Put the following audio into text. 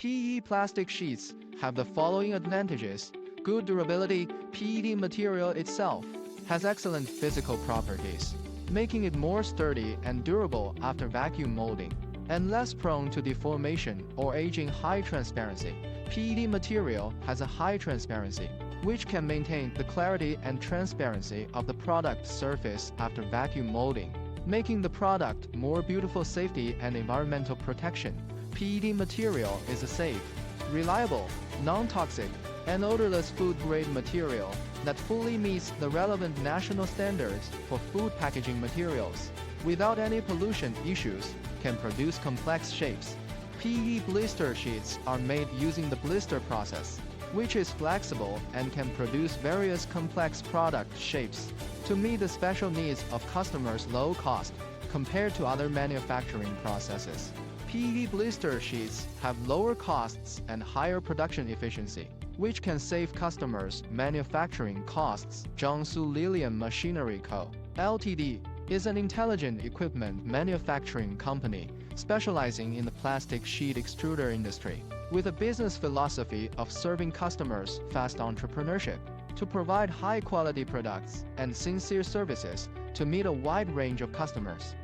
PE plastic sheets have the following advantages. Good durability. PET material itself has excellent physical properties, making it more sturdy and durable after vacuum molding, and less prone to deformation or aging. High transparency. PET material has a high transparency, which can maintain the clarity and transparency of the product surface after vacuum molding, making the product more beautiful. Safety and environmental protection. PET material is a safe, reliable, non-toxic, and odorless food-grade material that fully meets the relevant national standards for food packaging materials, without any pollution issues, can produce complex shapes. PE blister sheets are made using the blister process, which is flexible and can produce various complex product shapes to meet the special needs of customers. Low cost compared to other manufacturing processes. PE blister sheets have lower costs and higher production efficiency, which can save customers manufacturing costs. Jiangsu Lilium Machinery Co., Ltd. is an intelligent equipment manufacturing company specializing in the plastic sheet extruder industry, with a business philosophy of serving customers. Fast entrepreneurship to provide high-quality products and sincere services to meet a wide range of customers.